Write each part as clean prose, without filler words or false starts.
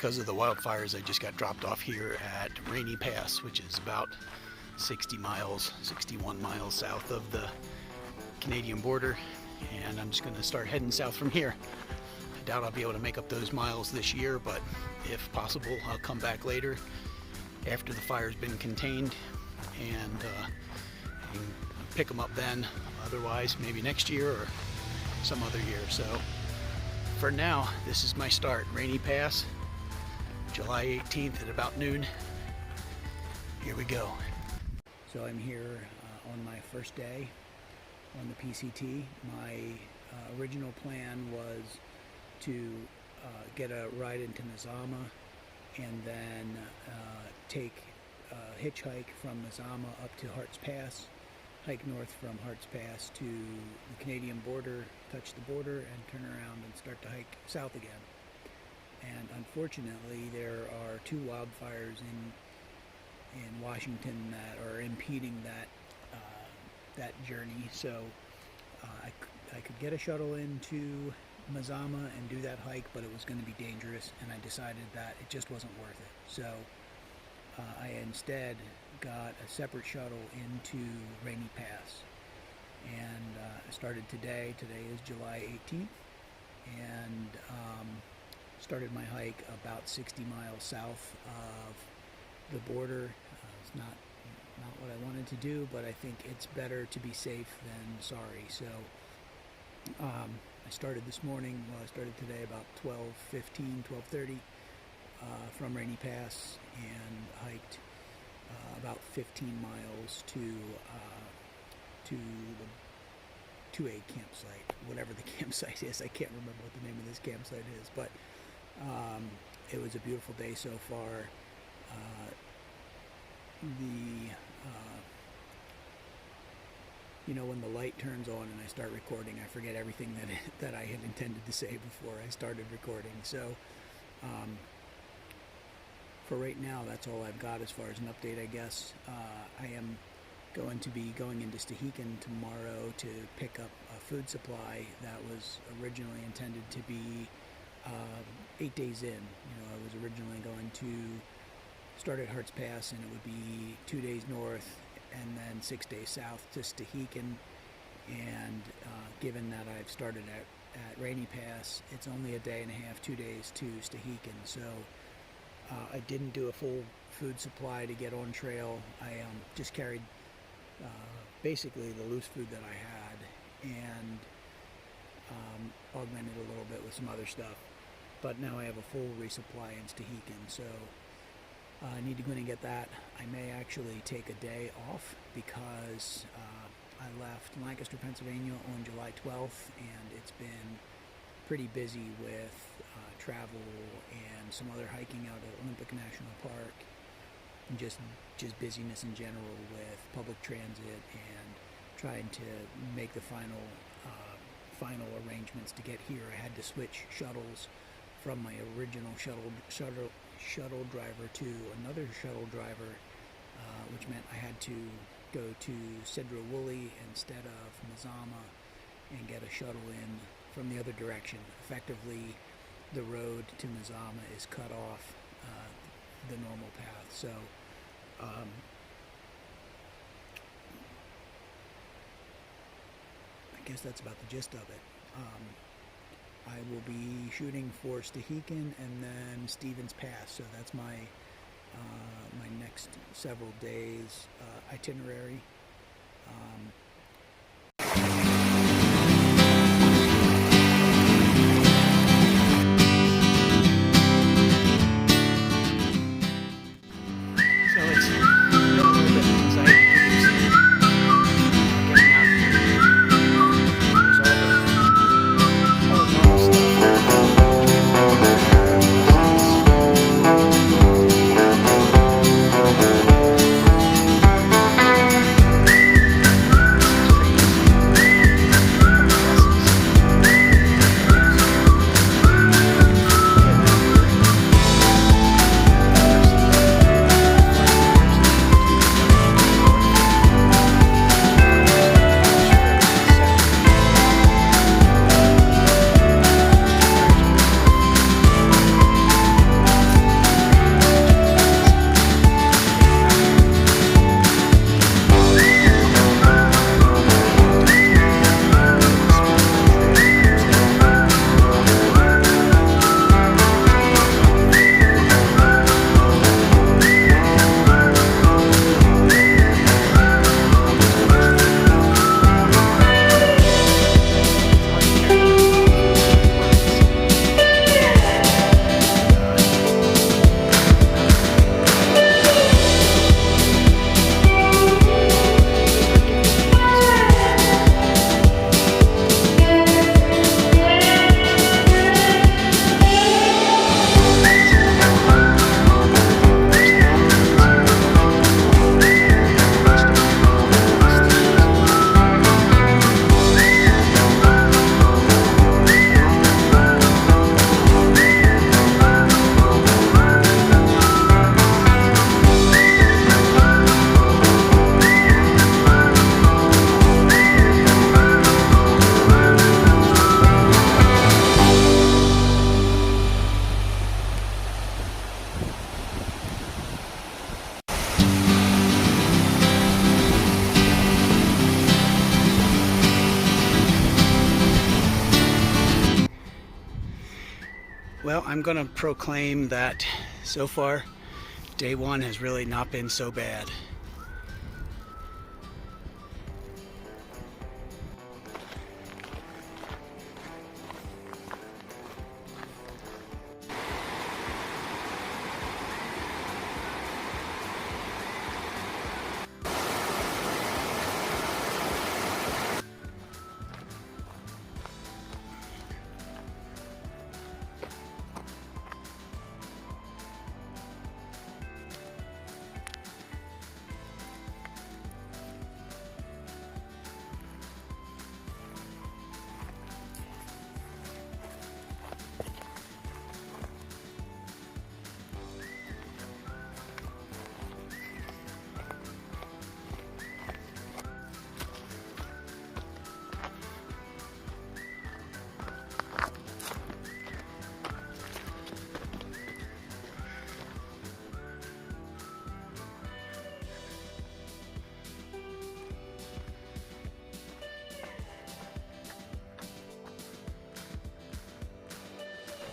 because of the wildfires, I just got dropped off here at Rainier Pass, which is about 61 miles south of the Canadian border, and I'm just going to start heading south from here. I doubt I'll be able to make up those miles this year, but if possible, I'll come back later after the fire's been contained and pick them up then. Otherwise, maybe next year or some other year. So for now, this is my start. Rainier Pass, July 18th at about noon. Here we go. So I'm here on my first day on the PCT. My original plan was to get a ride into Mazama and then take a hitchhike from Mazama up to Harts Pass, hike north from Harts Pass to the Canadian border, touch the border, and turn around and start to hike south again. And unfortunately, there are two wildfires in Washington that are impeding that journey. So I could get a shuttle into Mazama and do that hike, but it was going to be dangerous, and I decided that it just wasn't worth it. So I instead got a separate shuttle into Rainier Pass, and I started today. Today is July 18th, and started my hike about 60 miles south of the border. It's not what I wanted to do, but I think it's better to be safe than sorry. So I started this morning, well, I started today about 12:30 from Rainier Pass, and hiked about 15 miles to a campsite, whatever the campsite is. I can't remember what the name of this campsite is, but it was a beautiful day so far. When the light turns on and I start recording, I forget everything that I had intended to say before I started recording. So for right now, that's all I've got as far as an update, I guess. I am going to be going into Stehekin tomorrow to pick up a food supply that was originally intended to be 8 days in. I was originally going to start at Harts Pass, and it would be 2 days north and then 6 days south to Stehekin. And given that I've started at Rainier Pass, it's only a day and a half, 2 days to Stehekin. So I didn't do a full food supply to get on trail. I just carried basically the loose food that I had, and augmented a little bit with some other stuff. But now I have a full resupply in Stehekin, so I need to go in and get that. I may actually take a day off because I left Lancaster, Pennsylvania on July 12th, and it's been pretty busy with travel and some other hiking out at Olympic National Park, and just busyness in general with public transit and trying to make the final arrangements to get here. I had to switch shuttles from my original shuttle driver to another shuttle driver, which meant I had to go to Sedro-Woolley instead of Mazama and get a shuttle in from the other direction. Effectively, the road to Mazama is cut off the normal path. So I guess that's about the gist of it. I will be shooting for Stehekin and then Stevens Pass, so that's my next several days itinerary. I'm gonna proclaim that so far day one has really not been so bad.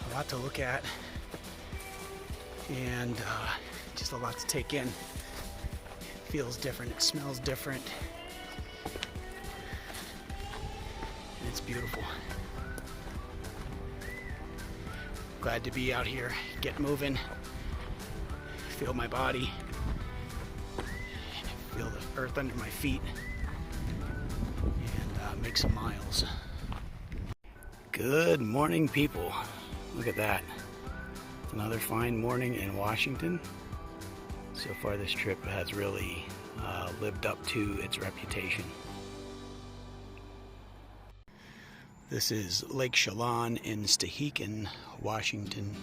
A lot to look at, and just a lot to take in. It feels different, it smells different, and it's beautiful. Glad to be out here, get moving, feel my body, feel the earth under my feet, and make some miles. Good morning, people. Look at that. Another fine morning in Washington. So far this trip has really lived up to its reputation. This is Lake Chelan in Stehekin, Washington.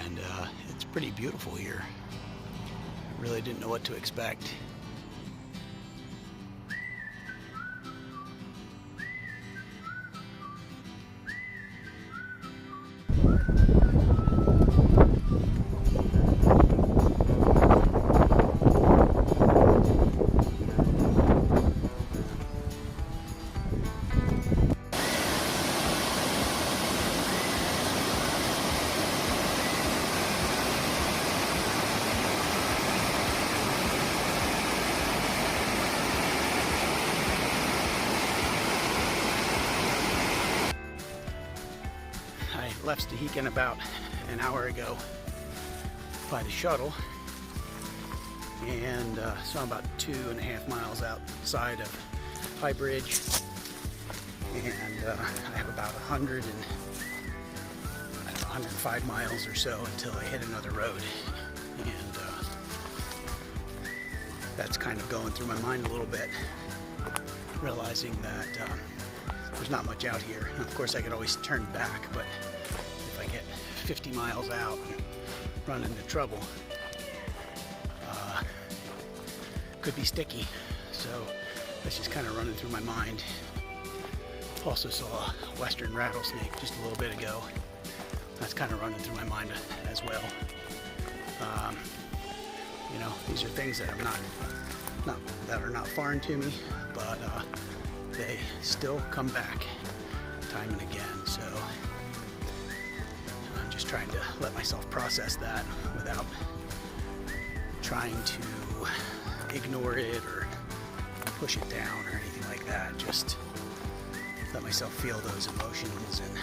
And it's pretty beautiful here. I really didn't know what to expect. Left Stehekin about an hour ago by the shuttle, and so I'm about 2.5 miles outside of High Bridge, and I have about 105 miles or so until I hit another road, and that's kind of going through my mind a little bit, realizing that there's not much out here. And of course I could always turn back, but if I get 50 miles out and run into trouble, could be sticky. So that's just kind of running through my mind. Also saw a western rattlesnake just a little bit ago. That's kind of running through my mind as well. You know, these are things that are not foreign to me, but they still come back time and again. So I'm just trying to let myself process that without trying to ignore it or push it down or anything like that. Just let myself feel those emotions and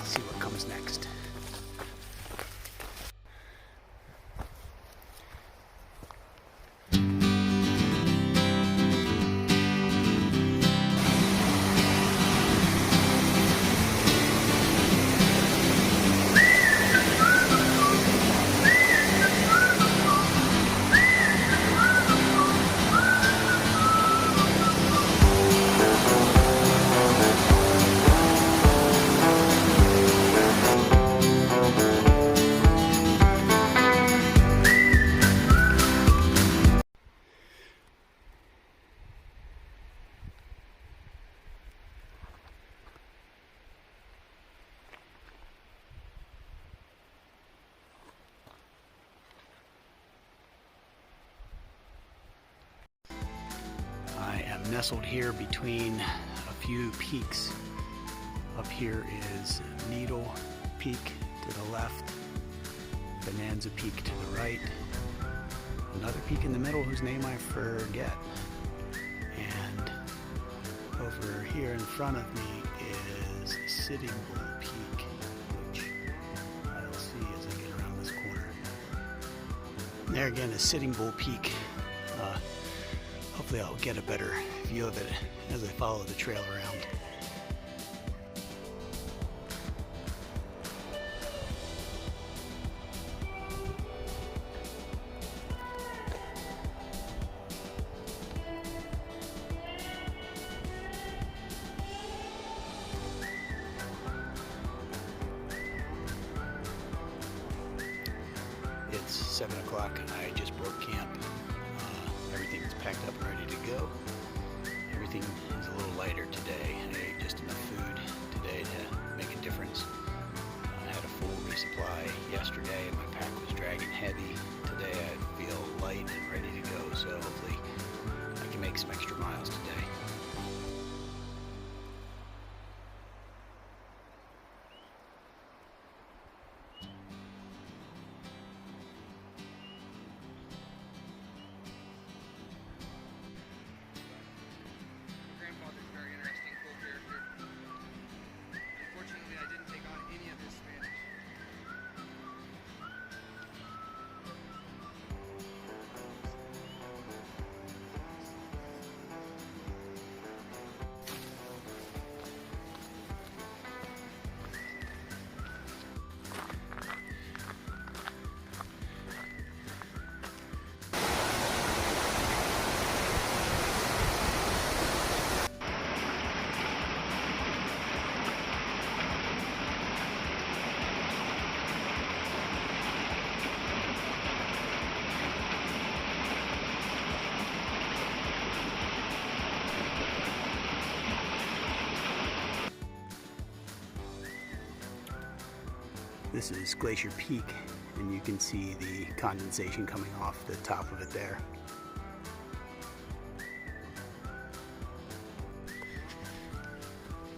see what comes next. Nestled here between a few peaks. Up here is Needle Peak to the left, Bonanza Peak to the right, another peak in the middle whose name I forget, and over here in front of me is Sitting Bull Peak, which I'll see as I get around this corner. And there again is Sitting Bull Peak. Hopefully I'll get a better view of it as I follow the trail around. It's 7 o'clock. I just broke camp. Everything's packed up and ready to go. Everything is a little lighter today. I ate just enough food today to make a difference. I had a full resupply yesterday and my pack was dragging heavy. Today I feel light and ready to go, so hopefully I can make some extra miles today. This is Glacier Peak, and you can see the condensation coming off the top of it there.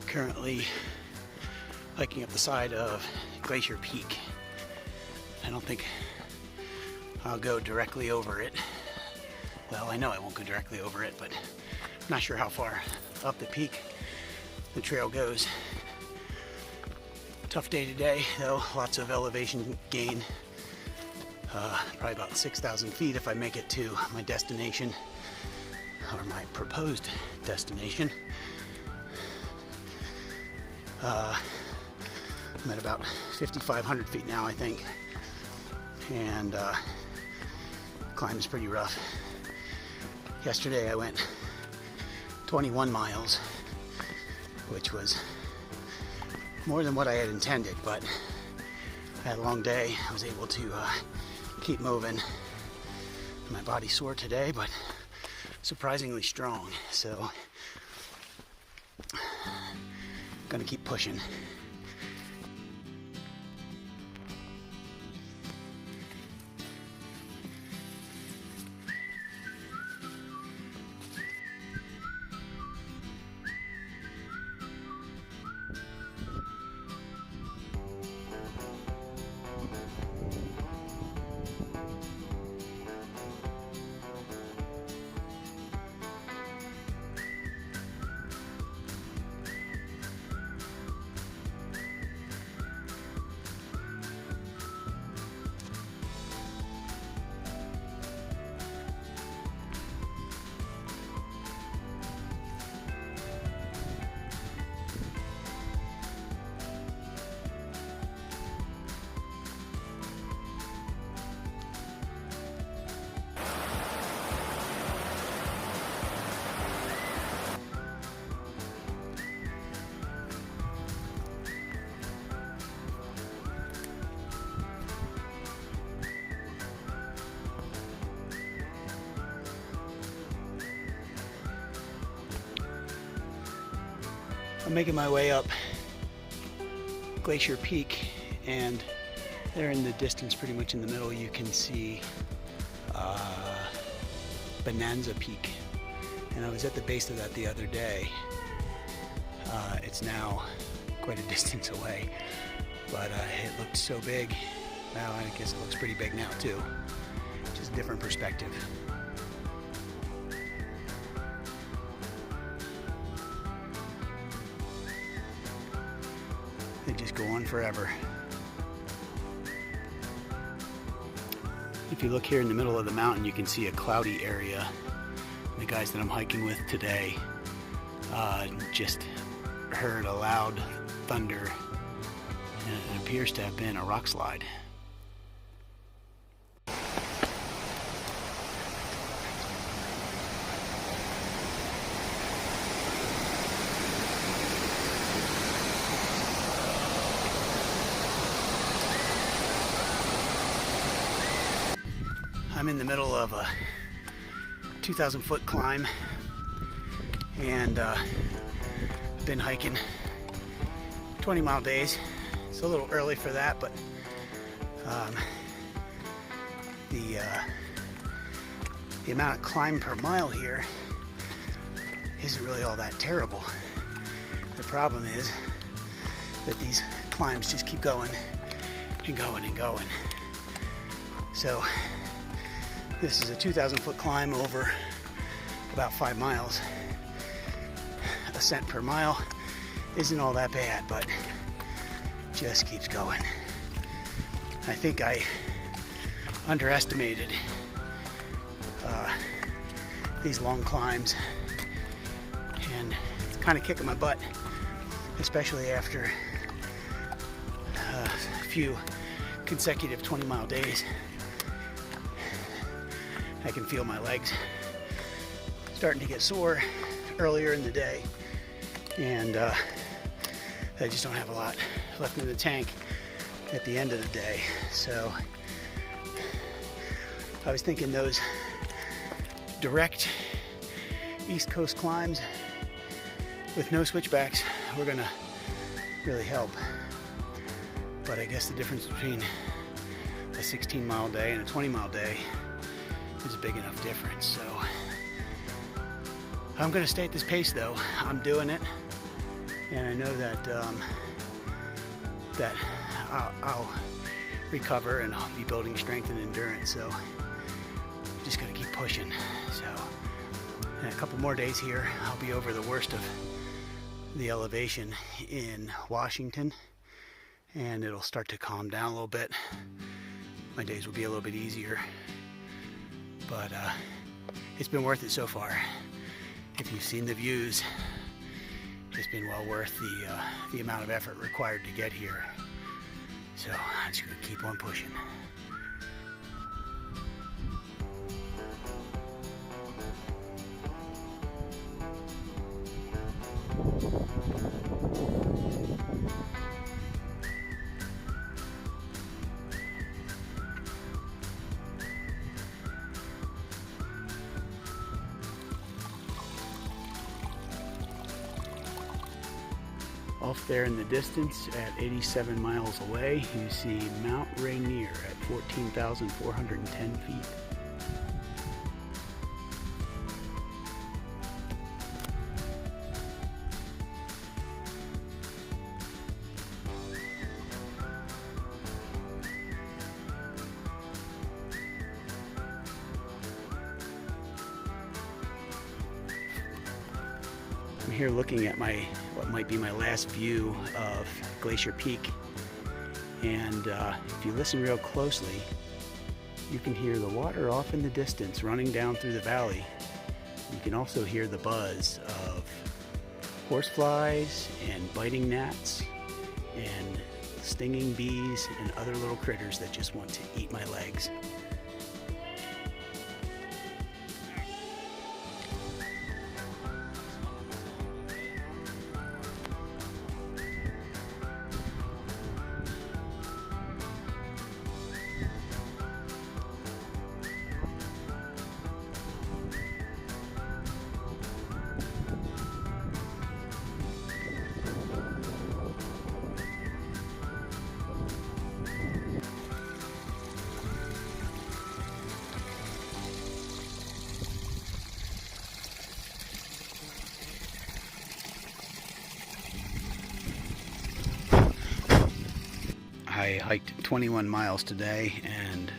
Currently hiking up the side of Glacier Peak. I don't think I'll go directly over it. Well, I know I won't go directly over it, but I'm not sure how far up the peak the trail goes. Tough day today, though. Lots of elevation gain. Probably about 6,000 feet if I make it to my destination, or my proposed destination. I'm at about 5,500 feet now, I think, and climb is pretty rough. Yesterday I went 21 miles, which was more than what I had intended, but I had a long day. I was able to keep moving. My body's sore today, but surprisingly strong, so gonna keep pushing. I'm making my way up Glacier Peak, and there in the distance, pretty much in the middle, you can see Bonanza Peak. And I was at the base of that the other day, It's now quite a distance away, but it looked so big. Well, I guess it looks pretty big now too. Just a different perspective. They just go on forever. If you look here in the middle of the mountain, you can see a cloudy area. The guys that I'm hiking with today just heard a loud thunder, and it appears to have been a rock slide. I'm in the middle of a 2,000-foot climb, and I've been hiking 20-mile days. It's a little early for that, but the amount of climb per mile here isn't really all that terrible. The problem is that these climbs just keep going and going and going. So this is a 2,000-foot climb over about 5 miles. Ascent per mile isn't all that bad, but just keeps going. I think I underestimated these long climbs, and it's kind of kicking my butt, especially after a few consecutive 20-mile days. I can feel my legs starting to get sore earlier in the day, and I just don't have a lot left in the tank at the end of the day. So I was thinking those direct East Coast climbs with no switchbacks were gonna really help, but I guess the difference between a 16-mile day and a 20-mile day is a big enough difference. So I'm going to stay at this pace though. I'm doing it, and I know that I'll recover, and I'll be building strength and endurance. So I'm just going to keep pushing. So in a couple more days here, I'll be over the worst of the elevation in Washington, and it'll start to calm down a little bit. My days will be a little bit easier. But it's been worth it so far. If you've seen the views, it's been well worth the amount of effort required to get here. So I'm just gonna keep on pushing. Off there in the distance at 87 miles away, you see Mount Rainier at 14,410 feet. I'm here looking at what might be my last view of Glacier Peak, and if you listen real closely, you can hear the water off in the distance running down through the valley. You can also hear the buzz of horseflies and biting gnats and stinging bees and other little critters that just want to eat my legs. I hiked 21 miles today, and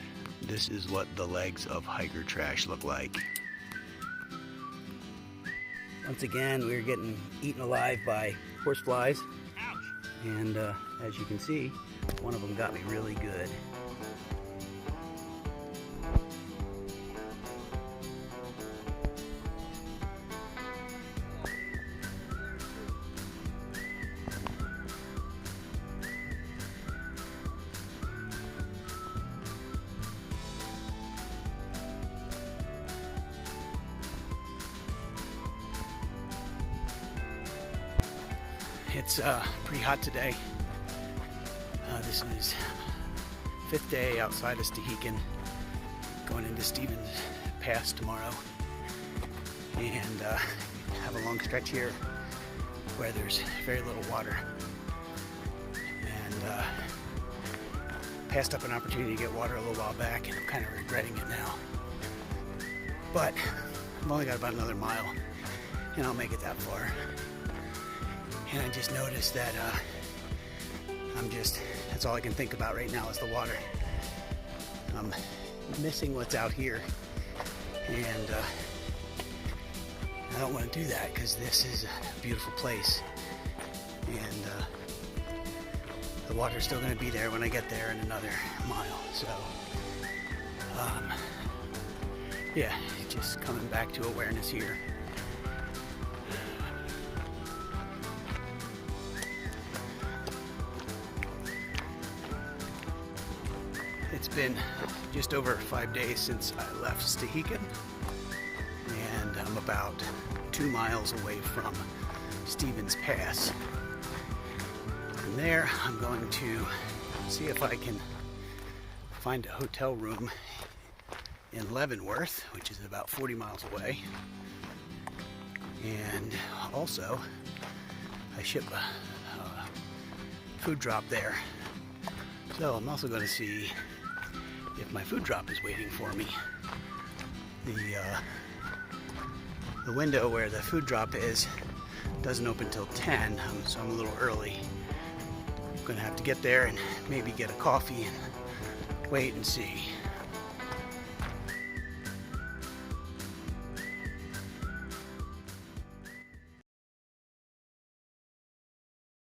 this is what the legs of hiker trash look like. Once again, we're getting eaten alive by horseflies. And as you can see, one of them got me really good. It's pretty hot today. This is 5th day outside of Stehekin, going into Stevens Pass tomorrow, and have a long stretch here where there's very little water, and passed up an opportunity to get water a little while back, and I'm kind of regretting it now. But I've only got about another mile, and I'll make it that far. And I just noticed that that's all I can think about right now is the water. I'm missing what's out here, and I don't want to do that because this is a beautiful place, and the water's still going to be there when I get there in another mile. So yeah, just coming back to awareness here. It's been just over 5 days since I left Stehekin, and I'm about 2 miles away from Stevens Pass. From there, I'm going to see if I can find a hotel room in Leavenworth, which is about 40 miles away. And also, I ship a food drop there. So I'm also going to see if my food drop is waiting for me. The window where the food drop is doesn't open till 10, so I'm a little early. I'm gonna have to get there and maybe get a coffee and wait and see.